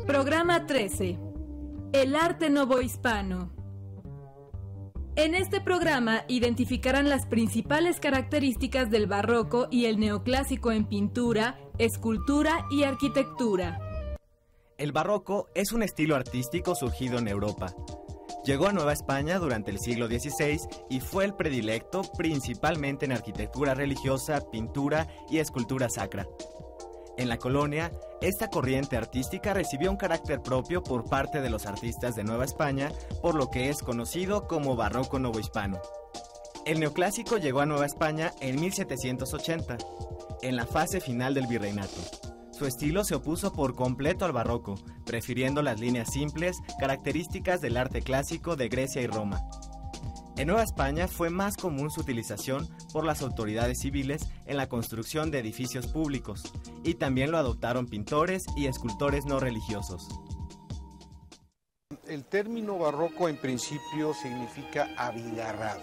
Programa 13. El arte novohispano. En este programa identificarán las principales características del barroco y el neoclásico en pintura, escultura y arquitectura. El barroco es un estilo artístico surgido en Europa. Llegó a Nueva España durante el siglo XVI y fue el predilecto principalmente en arquitectura religiosa, pintura y escultura sacra. En la colonia, esta corriente artística recibió un carácter propio por parte de los artistas de Nueva España, por lo que es conocido como barroco novohispano. El neoclásico llegó a Nueva España en 1780, en la fase final del virreinato. Su estilo se opuso por completo al barroco, prefiriendo las líneas simples, características del arte clásico de Grecia y Roma. En Nueva España fue más común su utilización por las autoridades civiles en la construcción de edificios públicos, y también lo adoptaron pintores y escultores no religiosos. El término barroco en principio significa abigarrado,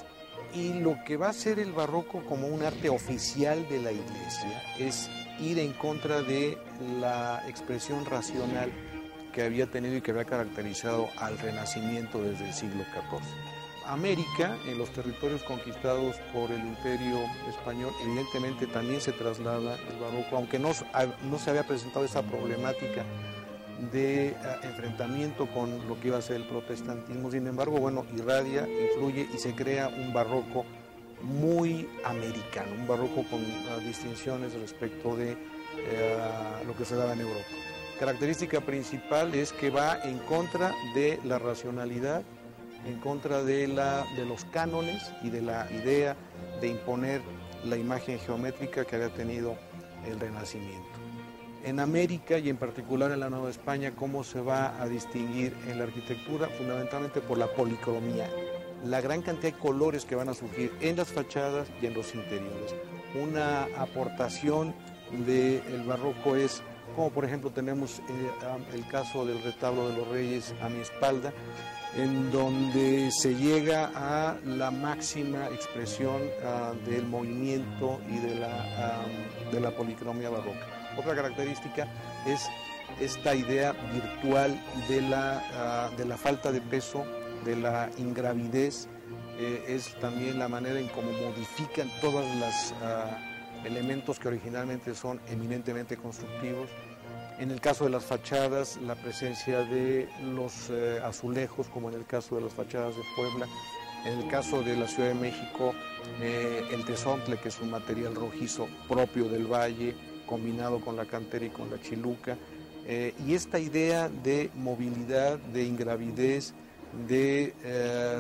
y lo que va a ser el barroco como un arte oficial de la Iglesia es ir en contra de la expresión racional que había tenido y que había caracterizado al Renacimiento desde el siglo XIV. América, en los territorios conquistados por el Imperio Español, evidentemente también se traslada el barroco, aunque no se había presentado esa problemática de enfrentamiento con lo que iba a ser el protestantismo. Sin embargo, bueno, irradia, influye y se crea un barroco muy americano, un barroco con distinciones respecto de lo que se daba en Europa. Característica principal es que va en contra de la racionalidad, en contra de los cánones y de la idea de imponer la imagen geométrica que había tenido el Renacimiento. En América y en particular en la Nueva España, ¿cómo se va a distinguir en la arquitectura? Fundamentalmente por la policromía, la gran cantidad de colores que van a surgir en las fachadas y en los interiores. Una aportación del barroco es, como por ejemplo tenemos el caso del retablo de los Reyes a mi espalda, en donde se llega a la máxima expresión del movimiento y de la policromía barroca. Otra característica es esta idea virtual de la falta de peso, de la ingravidez, es también la manera en cómo modifican todos los elementos que originalmente son eminentemente constructivos. En el caso de las fachadas, la presencia de los azulejos, como en el caso de las fachadas de Puebla. En el caso de la Ciudad de México, el tezontle, que es un material rojizo propio del valle, combinado con la cantera y con la chiluca. Y esta idea de movilidad, de ingravidez, de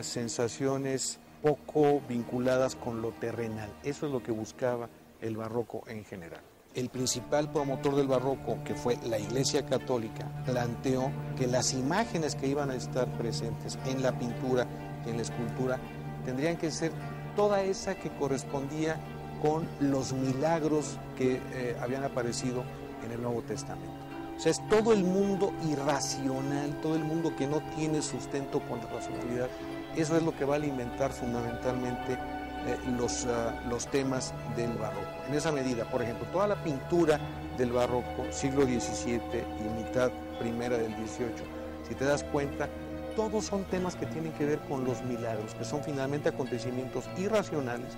sensaciones poco vinculadas con lo terrenal. Eso es lo que buscaba el barroco en general. El principal promotor del barroco, que fue la Iglesia Católica, planteó que las imágenes que iban a estar presentes en la pintura y en la escultura tendrían que ser toda esa que correspondía con los milagros que habían aparecido en el Nuevo Testamento. O sea, es todo el mundo irracional, todo el mundo que no tiene sustento con la racionalidad. Eso es lo que va a alimentar fundamentalmente los temas del barroco. En esa medida, por ejemplo, toda la pintura del barroco, siglo XVII y mitad primera del XVIII, si te das cuenta, todos son temas que tienen que ver con los milagros, que son finalmente acontecimientos irracionales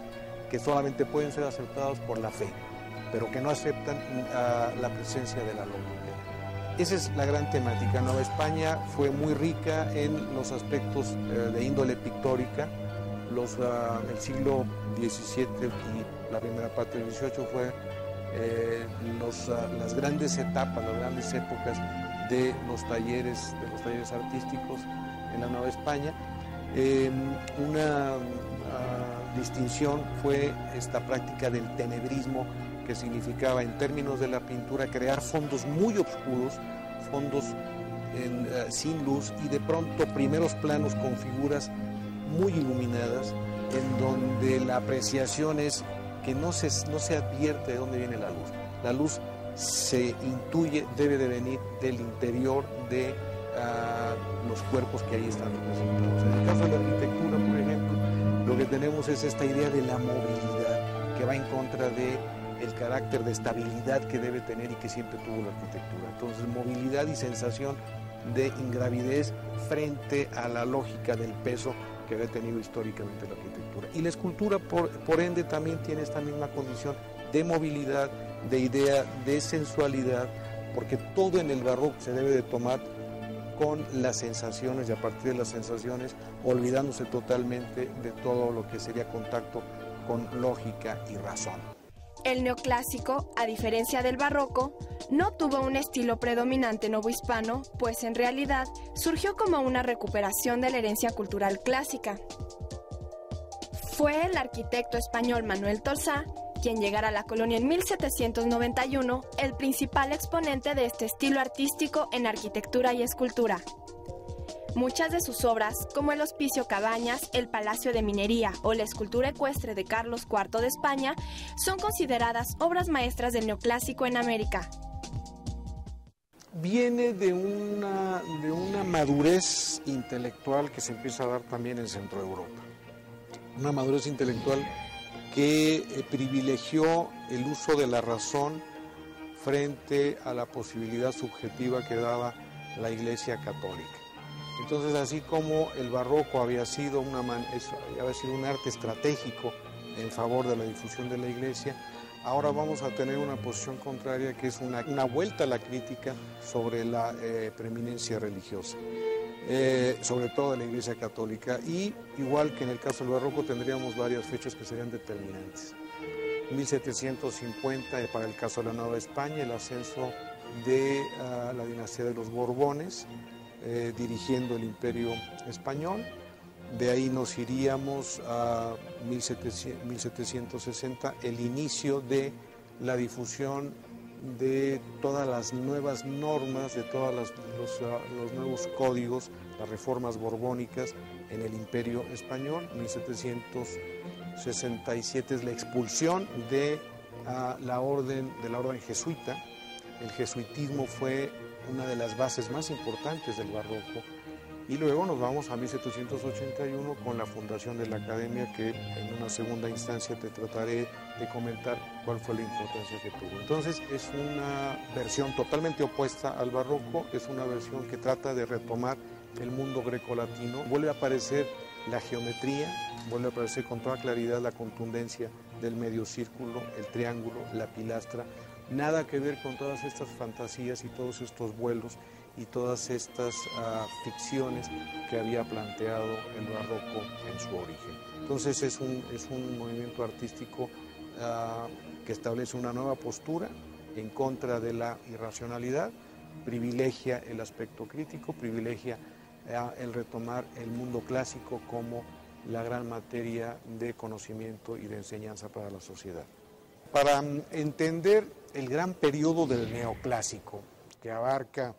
que solamente pueden ser aceptados por la fe, pero que no aceptan la presencia de la lógica. Esa es la gran temática. Nueva España fue muy rica en los aspectos de índole pictórica. El siglo XVII y la primera parte del XVIII fue las grandes etapas, las grandes épocas de los talleres artísticos en la Nueva España. Una distinción fue esta práctica del tenebrismo, que significaba en términos de la pintura crear fondos muy oscuros, fondos sin luz, y de pronto primeros planos con figuras muy iluminadas, en donde la apreciación es que no se advierte de dónde viene la luz. La luz se intuye, debe de venir del interior de los cuerpos que ahí están representados. En el caso de la arquitectura, por ejemplo, lo que tenemos es esta idea de la movilidad, que va en contra de el carácter de estabilidad que debe tener y que siempre tuvo la arquitectura. Entonces, movilidad y sensación de ingravidez frente a la lógica del peso que había tenido históricamente la arquitectura. Y la escultura, por ende, también tiene esta misma condición de movilidad, de idea, de sensualidad, porque todo en el barroco se debe de tomar con las sensaciones y a partir de las sensaciones, olvidándose totalmente de todo lo que sería contacto con lógica y razón. El neoclásico, a diferencia del barroco, no tuvo un estilo predominante novohispano, pues en realidad surgió como una recuperación de la herencia cultural clásica. Fue el arquitecto español Manuel Tolsá quien llegara a la colonia en 1791, el principal exponente de este estilo artístico en arquitectura y escultura. Muchas de sus obras, como el Hospicio Cabañas, el Palacio de Minería o la escultura ecuestre de Carlos IV de España, son consideradas obras maestras del neoclásico en América. Viene de una madurez intelectual que se empieza a dar también en Centro Europa. Una madurez intelectual que privilegió el uso de la razón frente a la posibilidad subjetiva que daba la Iglesia Católica. Entonces, así como el barroco había sido un arte estratégico en favor de la difusión de la Iglesia, ahora vamos a tener una posición contraria que es una vuelta a la crítica sobre la preeminencia religiosa. Sobre todo de la Iglesia Católica, y igual que en el caso del barroco tendríamos varias fechas que serían determinantes. 1750 para el caso de la Nueva España, el ascenso de la dinastía de los Borbones dirigiendo el Imperio Español. De ahí nos iríamos a 1760, el inicio de la difusión de todas las nuevas normas, de todos los nuevos códigos, las reformas borbónicas en el Imperio Español. 1767 es la expulsión de la orden jesuita. El jesuitismo fue una de las bases más importantes del barroco. Y luego nos vamos a 1781 con la fundación de la Academia, que en una segunda instancia te trataré de comentar cuál fue la importancia que tuvo. Entonces es una versión totalmente opuesta al barroco, es una versión que trata de retomar el mundo grecolatino. Vuelve a aparecer la geometría, vuelve a aparecer con toda claridad la contundencia del medio círculo, el triángulo, la pilastra. Nada que ver con todas estas fantasías y todos estos vuelos y todas estas ficciones que había planteado el barroco en su origen. Entonces es un movimiento artístico que establece una nueva postura en contra de la irracionalidad, privilegia el aspecto crítico, privilegia el retomar el mundo clásico como la gran materia de conocimiento y de enseñanza para la sociedad. Para entender el gran periodo del neoclásico, que abarca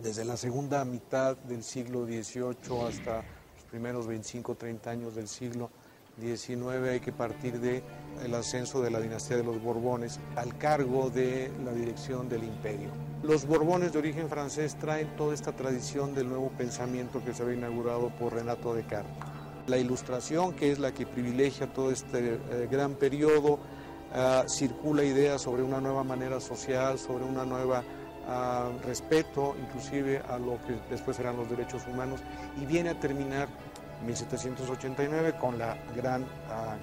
desde la segunda mitad del siglo XVIII hasta los primeros 25-30 años del siglo XIX, hay que partir del ascenso de la dinastía de los Borbones al cargo de la dirección del imperio. Los Borbones de origen francés traen toda esta tradición del nuevo pensamiento que se había inaugurado por Renato Descartes. La Ilustración, que es la que privilegia todo este gran periodo, circula ideas sobre una nueva manera social, sobre una nueva respeto inclusive a lo que después serán los derechos humanos, y viene a terminar 1789 con la gran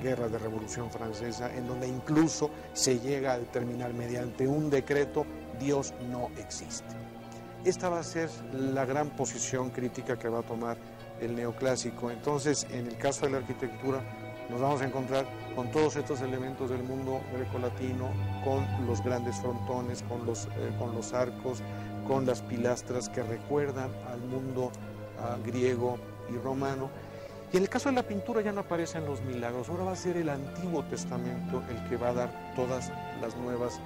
guerra de Revolución Francesa, en donde incluso se llega a determinar mediante un decreto: Dios no existe. Esta va a ser la gran posición crítica que va a tomar el neoclásico. Entonces, en el caso de la arquitectura, nos vamos a encontrar con todos estos elementos del mundo grecolatino, con los grandes frontones, con los arcos, con las pilastras que recuerdan al mundo griego y romano. Y en el caso de la pintura ya no aparecen los milagros, ahora va a ser el Antiguo Testamento el que va a dar todas las nuevas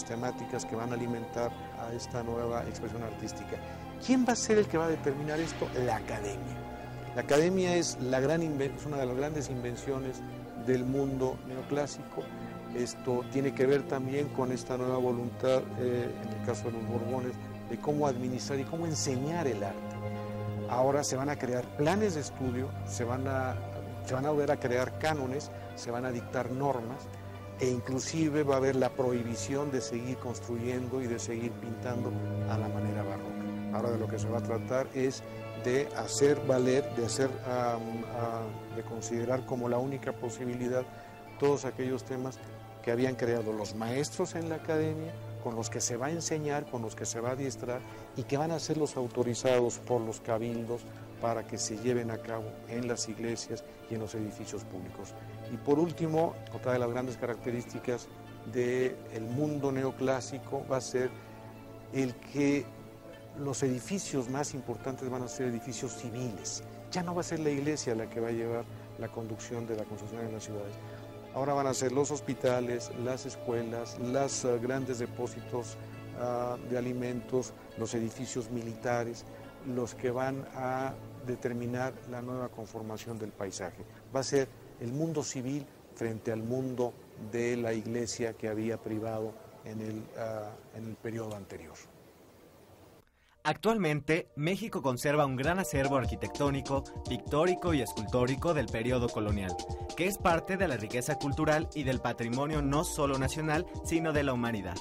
temáticas que van a alimentar a esta nueva expresión artística. ¿Quién va a ser el que va a determinar esto? La Academia. La Academia es una de las grandes invenciones del mundo neoclásico. Esto tiene que ver también con esta nueva voluntad, en el caso de los Borbones, de cómo administrar y cómo enseñar el arte. Ahora se van a crear planes de estudio, se van a volver a crear cánones, se van a dictar normas, e inclusive va a haber la prohibición de seguir construyendo y de seguir pintando a la manera barroca. Ahora de lo que se va a tratar es de hacer valer, de considerar como la única posibilidad todos aquellos temas que habían creado los maestros en la academia, con los que se va a enseñar, con los que se va a adiestrar y que van a ser los autorizados por los cabildos para que se lleven a cabo en las iglesias y en los edificios públicos. Y por último, otra de las grandes características del mundo neoclásico va a ser el que los edificios más importantes van a ser edificios civiles. Ya no va a ser la iglesia la que va a llevar la conducción de la construcción en las ciudades. Ahora van a ser los hospitales, las escuelas, los grandes depósitos de alimentos, los edificios militares, los que van a determinar la nueva conformación del paisaje. Va a ser el mundo civil frente al mundo de la iglesia que había privado en el periodo anterior. Actualmente, México conserva un gran acervo arquitectónico, pictórico y escultórico del periodo colonial, que es parte de la riqueza cultural y del patrimonio no solo nacional, sino de la humanidad.